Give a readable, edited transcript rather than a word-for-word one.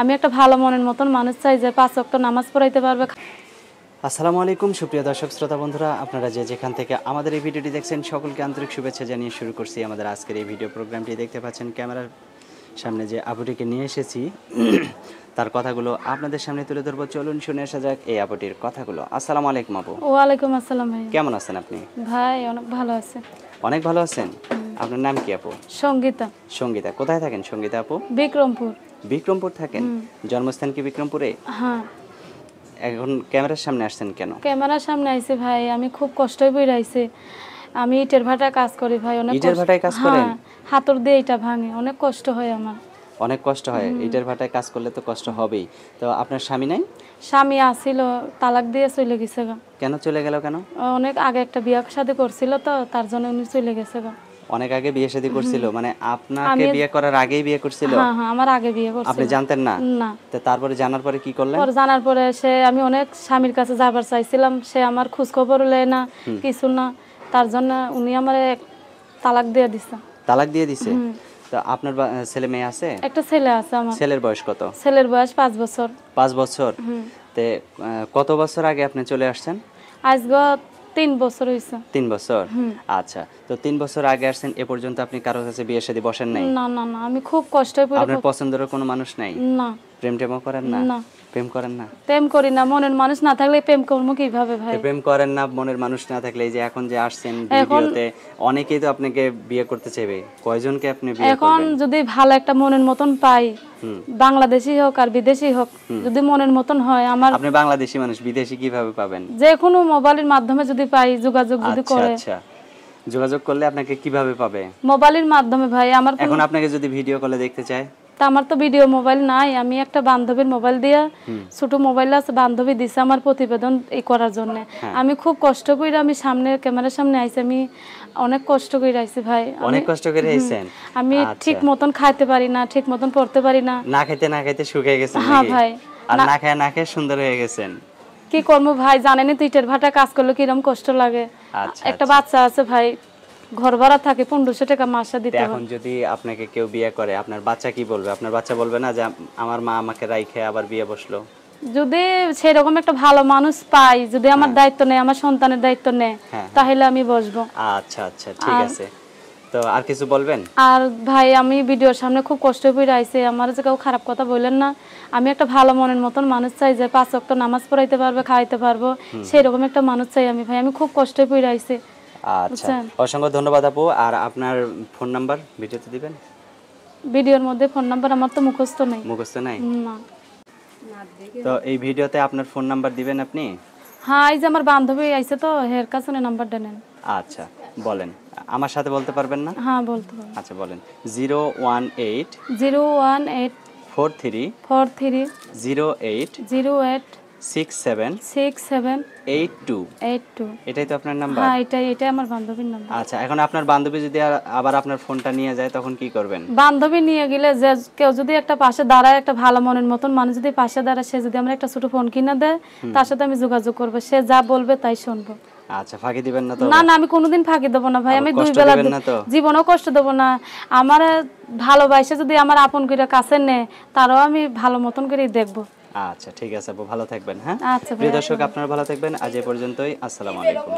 আমি একটা ভালো মনের মতন মানুষ চাই যে 5 ওয়াক্ত নামাজ পড়াইতে পারবে। আসসালামু আলাইকুম সুপ্রিয় দর্শক শ্রোতা বন্ধুরা, আপনারা যেখান থেকে আমাদের এই ভিডিওটি দেখছেন সকলকে আন্তরিক শুভেচ্ছা জানিয়ে শুরু করছি আমাদের আজকের এই ভিডিও প্রোগ্রামটি। দেখতে পাচ্ছেন ক্যামেরার সামনে যে আপুটিকে নিয়ে এসেছি তার কথাগুলো আপনাদের সামনে তুলে ধরবো। চলুন শুনে আসা যাক এই আপুটির কথাগুলো। আসসালামু আলাইকুম আপু। ওয়ালাইকুম আসসালাম ভাই। কেমন আছেন আপনি? ভাই অনেক ভালো আছে। অনেক ভালো আছেন? আপনার নাম কি আপু? সঙ্গীতা। সঙ্গীতা। কোথায় থাকেন সঙ্গীতা আপু? বিক্রমপুর। বিক্রমপুর থাকেন? জন্মস্থান কি বিক্রমপুরে? হ্যাঁ। এখন ক্যামেরার সামনে আসছেন কেন? ক্যামেরার সামনে আইছি ভাই, আমি খুব কষ্টই পড়ে আইছি। আমি ইটের ভাটায় কাজ করি ভাই, অনেক ইটের ভাটায় কাজ করেন? হাতুর দিয়ে এটা ভাঙে, অনেক কষ্ট হয় আমার। অনেক কষ্ট হয়? ইটের ভাটায় কাজ করলে তো কষ্ট হবেই। তো আপনার স্বামী নাই? স্বামী আছিল, তালাক দিয়ে চলে গেছে গা। কেন চলে গেল কেন? অনেক আগে একটা বিয়ে শাদী করছিল তো, তার জন্য উনি চলে গেছে গা। অনেক আগে বিয়ে শাদী করছিল? মানে আপনাকে বিয়ে করার আগেই বিয়ে করছিল? হ্যাঁ হ্যাঁ, আমার আগে বিয়ে করছিল। আপনি জানতেন না? না। তো তারপরে জানার পরে কি করলেন? পরে জানার পরে আমি অনেক স্বামীর কাছে যাবার চাইছিলাম, সে আমার খোঁজ খবর লয় না, কিছু না। তার জন্য উনি আমারে তালাক দিয়ে দিছে। তালাক দিয়ে দিছে? তো আপনার ছেলে মেয়ে আছে? একটা ছেলে আছে আমার। ছেলের বয়স কত? ছেলের বয়স 5 বছর। 5 বছর? তে কত বছর আগে আপনি চলে আসছেন? আজকে 3 বছর হইছে। 3 বছর? আচ্ছা। তো 3 বছর আগে আসছেন, এ পর্যন্ত আপনি কারোর কাছে বিয়ে শাদী বসেন নাই? না না না, আমি খুব কষ্টে পড়ে। আপনার পছন্দের কোনো মানুষ নাই? না। প্রেম টেমও করেন না? না। প্রেম করেন না? প্রেম করি না, মনের মানুষ না থাকলে প্রেম করব কিভাবে ভাই? প্রেম করেন না, মনের মানুষ না থাকলে এই যে এখন যে আসছেন ভিডিওতে, অনেকেই তো আপনাকে বিয়ে করতে চাইবে। কয়জনকে আপনি বিয়ে করবেন? এখন যদি ভালো একটা মনের মতন পাই, বাংলাদেশি হোক আর বিদেশি হোক, যদি মনের মতন হয় আমার। আপনি বাংলাদেশি মানুষ, বিদেশি কিভাবে পাবেন? যে কোনো মোবাইলের মাধ্যমে যদি পাই, যোগাযোগ যদি করে। আচ্ছা। যোগাযোগ করলে আপনাকে কিভাবে পাবে? মোবাইলের মাধ্যমে ভাই। আমার এখন আপনাকে যদি ভিডিও কলে দেখতে চায়? তা আমার তো ভিডিও মোবাইল নাই, আমি একটা বান্ধবীর মোবাইল দিয়ে, ছোট মোবাইল আছে, বান্ধবী দিছে আমার প্রতিবেদন এই করার জন্য। আমি খুব কষ্ট করে আমি সামনে ক্যামেরার সামনে আইছি, আমি অনেক কষ্ট করে আইছি ভাই। অনেক কষ্ট করে আইছেন? আমি ঠিক মতন খাইতে পারি না, ঠিক মতন পড়তে পারি না। না খাইতে শুকিয়ে গেছেন? হ্যাঁ ভাই। আর না খায় সুন্দর হয়ে গেছেন? কি করবো ভাই, জানেনই তো ইটের ভাটা কাজ করলে কিরকম কষ্ট লাগে। একটা বাচ্চা আছে ভাই, ঘর ভাড়া থাকে 1500 টাকা মাসে দিতে হয়। এখন যদি আপনাকে কেউ বিয়ে করে, আপনার বাচ্চা কি বলবে? আপনার বাচ্চা বলবে না যে আমার মা আমাকে রাইখে আবার বিয়ে বসলো? যদি সেরকম একটা ভালো মানুষ পাই, যদি আমার দায়িত্ব নেয়, আমার সন্তানের দায়িত্ব নেয়, তাহলে আমি বসবো। আচ্ছা, ঠিক আছে। তো আর কিছু বলবেন? আর ভাই, আমি ভিডিওর সামনে খুব কষ্ট করে আইছি, আমার যে কেউ খারাপ কথা বললেন না। আমি একটা ভালো মনের মতন মানুষ চাই যে 5 ওয়াক্ত নামাজ পড়াইতে পারবে, খাওয়াইতে পারবো, সেরকম একটা মানুষ চাই আমি ভাই। আমি খুব কষ্ট করে আইছি। আচ্ছা, অসংখ্য ধন্যবাদ আপু। আর আপনার ফোন নাম্বার ভিডিওতে দিবেন? ভিডিওর মধ্যে ফোন নাম্বার আমার তো মুখস্থ নাই। মুখস্থ নাই? না। তো এই ভিডিওতে আপনার ফোন নাম্বার দিবেন আপনি? হ্যাঁ, এই যে আমার বান্ধবী আইছে তো, এর কাছে নাম্বারটা নেন। আচ্ছা, বলেন। আমার সাথে বলতে পারবেন না? হ্যাঁ, বলতে পারবেন। আচ্ছা, বলেন। 018 43 08 67 82। এটাই তো আপনার নাম্বার? হ্যাঁ, এটাই আমার বান্ধবীর নাম্বার। আচ্ছা, এখন আপনার বান্ধবী যদি আবার আপনার ফোনটা নিয়ে যায় তখন কি করবেন? বান্ধবী নিয়ে গেলে যে কেউ যদি একটা পাশে দাঁড়ায়, একটা ভালো মনের মতন মানুষ যদি পাশে দাঁড়ায়, সে যদি আমার একটা ছোট ফোন কিনে দেয়, তার সাথে আমি যোগাযোগ করব। সে যা বলবে তাই শুনবো। আচ্ছা, ফাঁকি দিবেন না তো? না না, আমি কোনোদিন ফাঁকি দেব না ভাই। আমি 2 বেলা জীবনেও কষ্ট দেব না। আমার ভালোবাসে যদি আমার আপন করে কাছে নেয়, তারও আমি ভালো মতন করে দেখবো। আচ্ছা, ঠিক আছে আপু, ভালো থাকবেন। হ্যাঁ, আচ্ছা প্রিয় দর্শক, আপনারা ভালো থাকবেন। আজ এ পর্যন্তই। আসসালামু আলাইকুম।